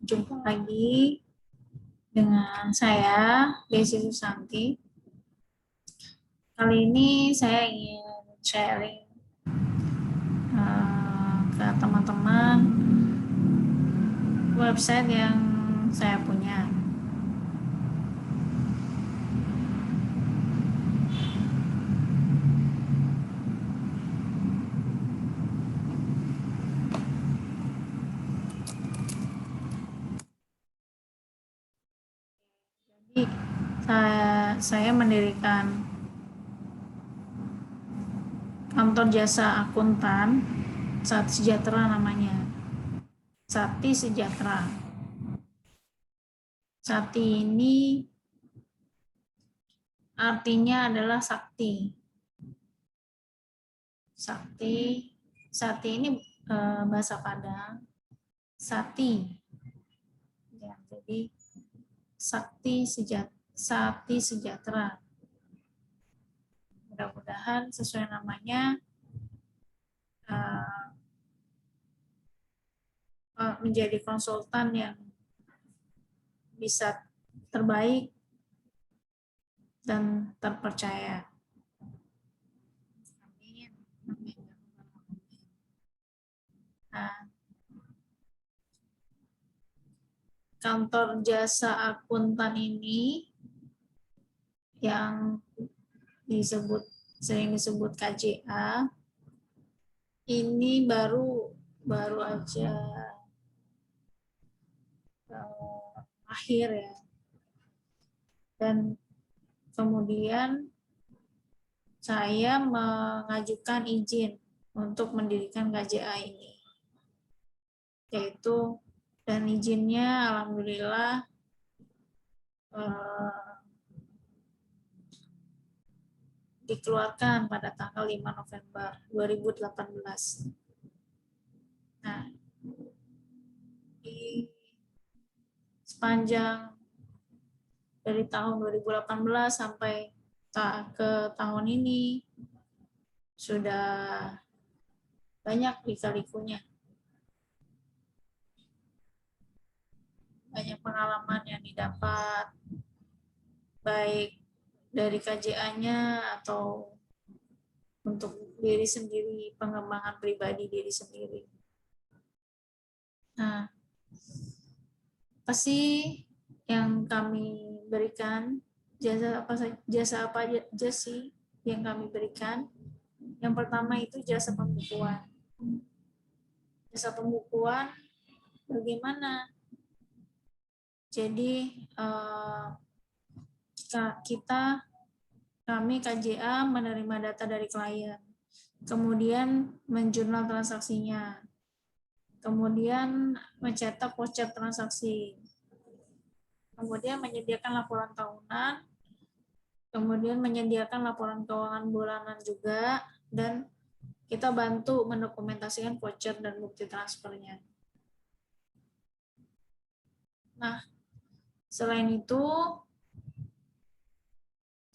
Jumpa lagi dengan saya, Desi Susanti. Kali ini saya ingin sharing ke teman-teman website yang saya punya. Jadi saya mendirikan kantor jasa akuntan Sati Sejahtera namanya. Sati Sejahtera. Sati ini artinya adalah sakti. Sati ini bahasa Padang. Sati. Ya, jadi Sati Sejahtera. Mudah-mudahan sesuai namanya menjadi konsultan yang bisa terbaik dan terpercaya. Nah, kantor jasa akuntan ini yang sering disebut KJA ini baru aja akhir ya, dan kemudian saya mengajukan izin untuk mendirikan KJA ini, yaitu dan izinnya alhamdulillah dikeluarkan pada tanggal 5 November 2018. Nah, di sepanjang dari tahun 2018 sampai ke tahun ini sudah banyak lika-likunya. Banyak pengalaman yang didapat, baik dari KJA-nya atau untuk diri sendiri, pengembangan pribadi diri sendiri. Nah, apa sih yang kami berikan? Jasa apa aja sih yang kami berikan? Yang pertama itu jasa pembukuan. Jasa pembukuan bagaimana? Jadi kami KJA menerima data dari klien, kemudian menjurnal transaksinya, kemudian mencetak voucher transaksi, kemudian menyediakan laporan tahunan, kemudian menyediakan laporan keuangan bulanan juga, dan kita bantu mendokumentasikan voucher dan bukti transfernya. Nah, selain itu,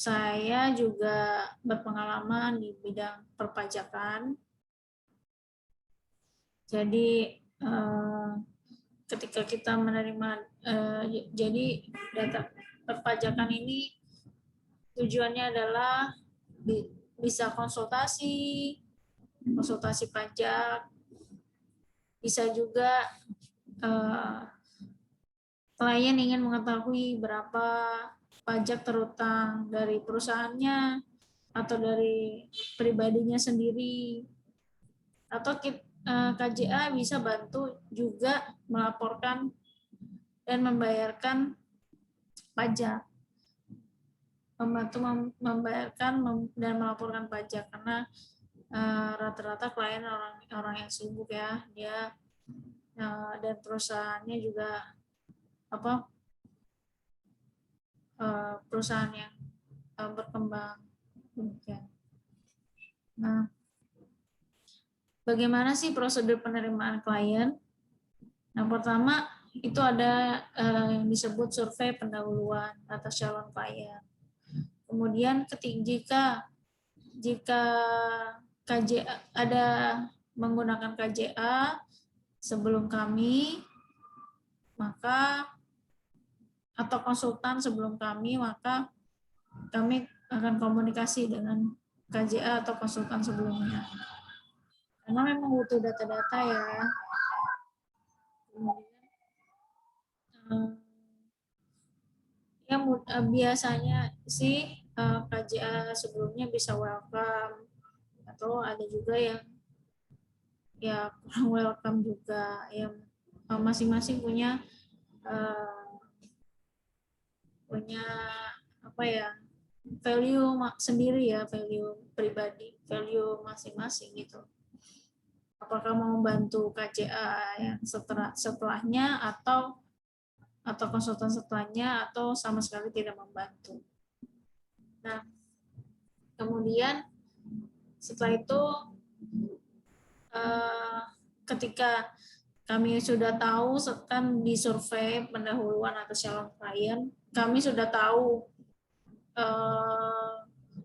saya juga berpengalaman di bidang perpajakan. Jadi ketika kita menerima, jadi data perpajakan ini tujuannya adalah bisa konsultasi pajak, bisa juga klien ingin mengetahui berapa pajak terutang dari perusahaannya atau dari pribadinya sendiri, atau KJA bisa bantu juga melaporkan dan membayarkan pajak, membantu membayarkan dan melaporkan pajak, karena rata-rata klien orang yang sibuk ya, dia dan perusahaannya juga perusahaan yang berkembang. Nah, bagaimana sih prosedur penerimaan klien? Yang pertama itu ada yang disebut survei pendahuluan atas calon klien. Kemudian jika KJA ada menggunakan KJA sebelum kami, maka atau konsultan sebelum kami, maka kami akan komunikasi dengan KJA atau konsultan sebelumnya. Karena memang butuh data-data ya. Kemudian, ya biasanya sih KJA sebelumnya bisa welcome, atau ada juga yang ya kurang welcome juga, yang masing-masing punya apa ya, value sendiri ya, value pribadi, value masing-masing gitu. Apakah mau bantu KJA yang setelahnya atau konsultan setelahnya, atau sama sekali tidak membantu. Nah, kemudian setelah itu ketika kami sudah tahu, kan di survei pendahuluan atas calon klien, kami sudah tahu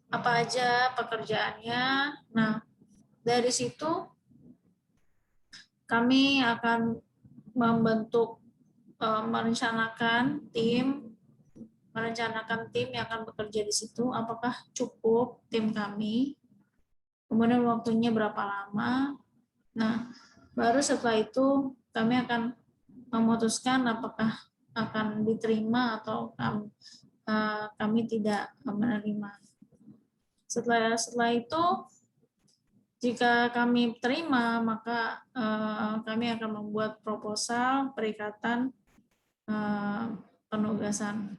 apa aja pekerjaannya. Nah, dari situ kami akan membentuk, merencanakan tim yang akan bekerja di situ, apakah cukup tim kami, kemudian waktunya berapa lama. Nah, baru setelah itu kami akan memutuskan apakah akan diterima atau kami tidak menerima. Setelah itu, jika kami terima, maka kami akan membuat proposal perikatan penugasan.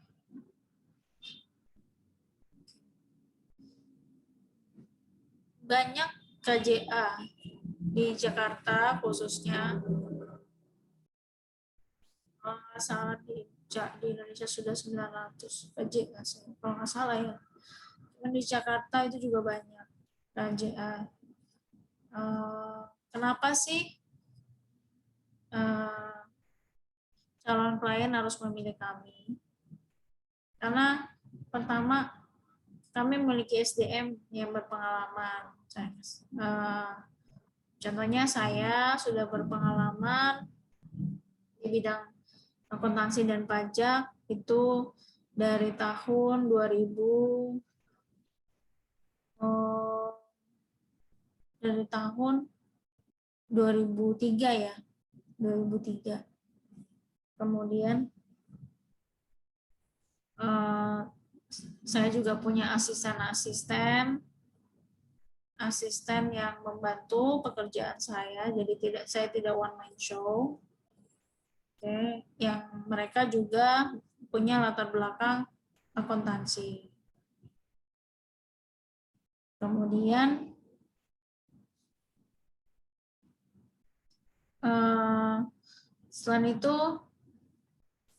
Banyak KJA di Jakarta khususnya, kalau nggak salah di Indonesia sudah 900 KJA, kalau nggak salah ya. Cuman di Jakarta itu juga banyak KJA. Kenapa sih calon klien harus memilih kami? Karena pertama, kami memiliki SDM yang berpengalaman. Contohnya saya sudah berpengalaman di bidang akuntansi dan pajak itu dari tahun 2003 ya, 2003. Kemudian saya juga punya asisten yang membantu pekerjaan saya, jadi saya tidak one man show. Oke, yang mereka juga punya latar belakang akuntansi. Kemudian selain itu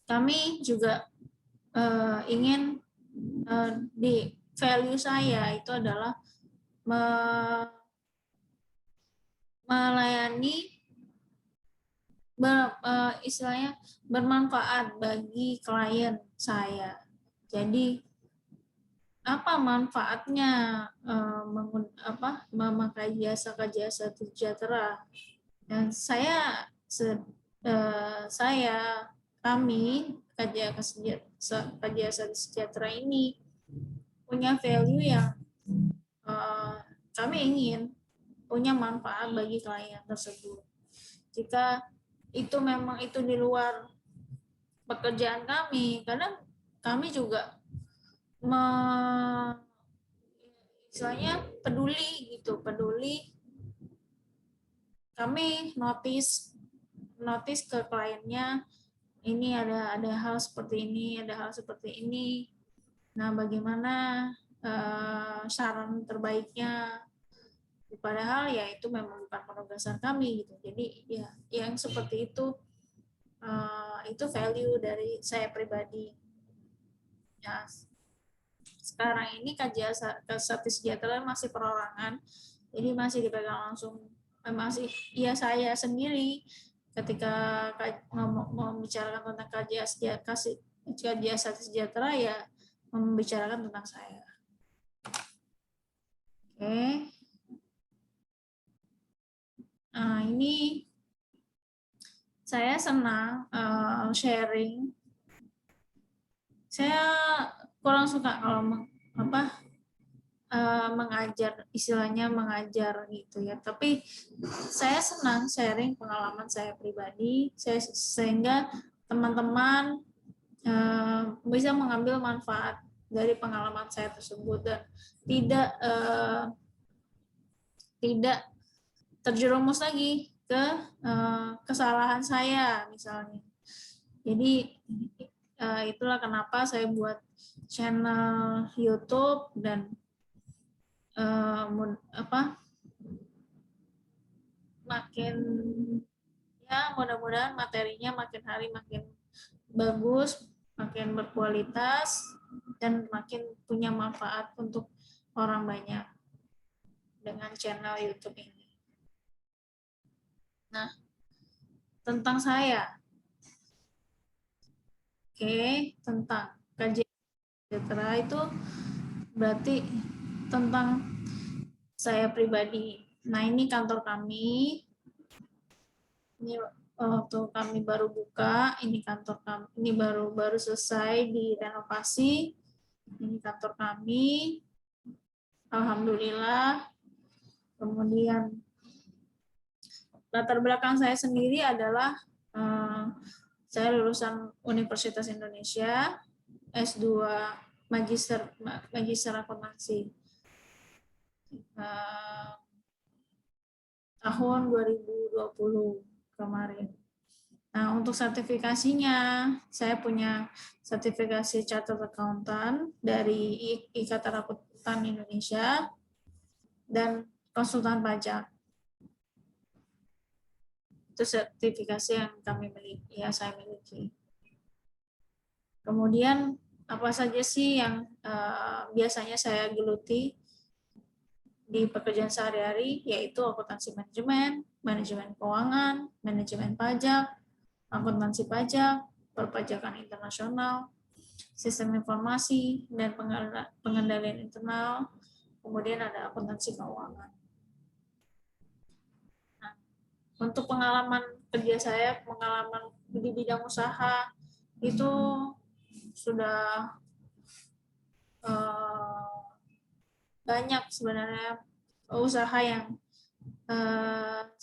kami juga ingin di value saya itu adalah melayani, istilahnya bermanfaat bagi klien saya. Jadi apa manfaatnya memakai jasa KJA Sejahtera? Dan kami KJA Sejahtera ini punya value yang kami ingin punya manfaat bagi klien tersebut. Jika itu memang itu di luar pekerjaan kami, kadang kami juga istilahnya peduli, kami notice ke kliennya, ini ada hal seperti ini, nah bagaimana saran terbaiknya, padahal ya itu memang bukan penugasan kami gitu. Jadi ya yang seperti itu value dari saya pribadi. Ya, sekarang ini KJA Sejahtera masih perorangan, jadi masih dipegang langsung, masih saya sendiri ketika membicarakan tentang KJA Sejahtera ya membicarakan tentang saya. Oke. Nah, ini saya senang sharing. Saya kurang suka kalau mengajar, istilahnya mengajar gitu ya. Tapi saya senang sharing pengalaman saya pribadi, sehingga teman-teman bisa mengambil manfaat dari pengalaman saya tersebut dan tidak terjerumus lagi ke kesalahan saya misalnya. Jadi itulah kenapa saya buat channel YouTube dan makin ya mudah-mudahan materinya makin hari makin bagus, makin berkualitas dan makin punya manfaat untuk orang banyak dengan channel YouTube ini. Nah, tentang saya. Tentang kajian sejahtera itu berarti tentang saya pribadi. Nah, ini kantor kami. Ini waktu kami baru buka, ini kantor kami, ini baru selesai direnovasi. Ini kantor kami. Alhamdulillah. Kemudian latar belakang saya sendiri adalah saya lulusan Universitas Indonesia, S2 Magister Akuntansi. Tahun 2020 kemarin. Nah, untuk sertifikasinya, saya punya sertifikasi Chartered Accountant dari Ikatan Akuntan Indonesia dan konsultan pajak. Itu sertifikasi yang kami miliki, ya saya miliki. Kemudian apa saja sih yang biasanya saya geluti di pekerjaan sehari-hari, yaitu akuntansi manajemen, manajemen keuangan, manajemen pajak, akuntansi pajak, perpajakan internasional, sistem informasi, dan pengendalian internal, kemudian ada akuntansi keuangan. Nah, untuk pengalaman kerja saya, pengalaman di bidang usaha, itu sudah banyak sebenarnya usaha yang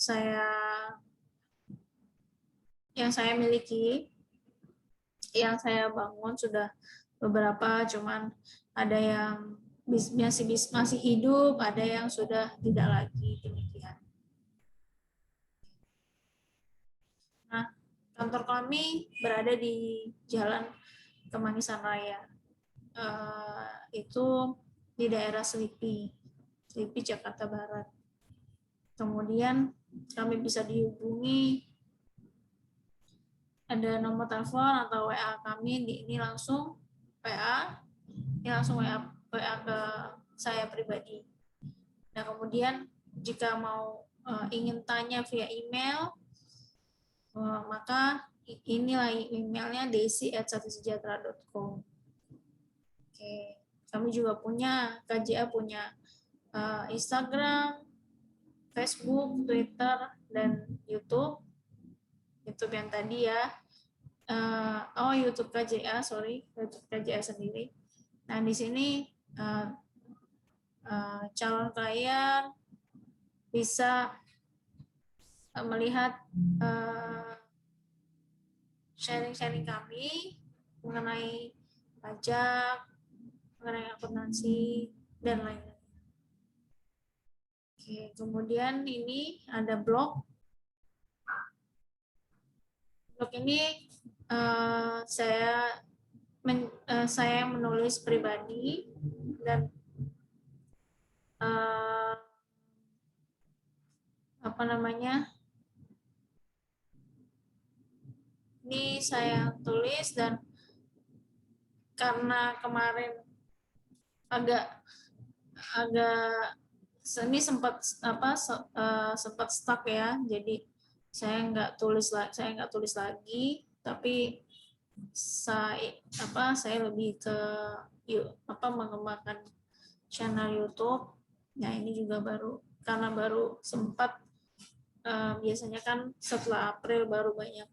saya miliki, yang saya bangun sudah beberapa, cuman ada yang masih hidup, ada yang sudah tidak lagi, demikian. Nah, kantor kami berada di Jalan Kemanisan Raya. Itu di daerah Selipi, Jakarta Barat. Kemudian kami bisa dihubungi, ada nomor telepon atau WA kami, ini langsung WA ke saya pribadi. Nah, kemudian jika mau ingin tanya via email, maka inilah emailnya desi@satusejahtera.com. Kami juga punya, KJA punya Instagram, Facebook, Twitter, dan YouTube. YouTube yang tadi ya. YouTube KJA, YouTube KJA sendiri. Nah, di sini calon klien bisa melihat sharing-sharing kami mengenai pajak, mengenai akuntansi, dan lain-lain. Kemudian ini ada blog. Blog ini saya menulis pribadi dan ini saya tulis, dan karena kemarin agak ini sempat stuck ya, jadi saya nggak tulis lagi, tapi saya lebih ke mengembangkan channel YouTube. Nah, ini juga baru sempat biasanya kan setelah April baru banyak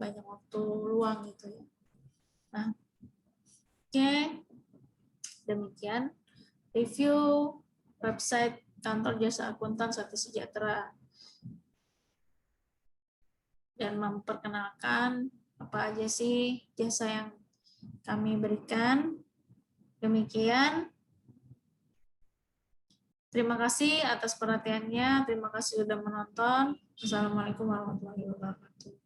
banyak waktu luang gitu ya. Nah, oke, demikian review website kantor jasa akuntan Sakti Sejahtera dan memperkenalkan apa aja sih jasa yang kami berikan. Demikian. Terima kasih atas perhatiannya. Terima kasih sudah menonton. Assalamualaikum warahmatullahi wabarakatuh.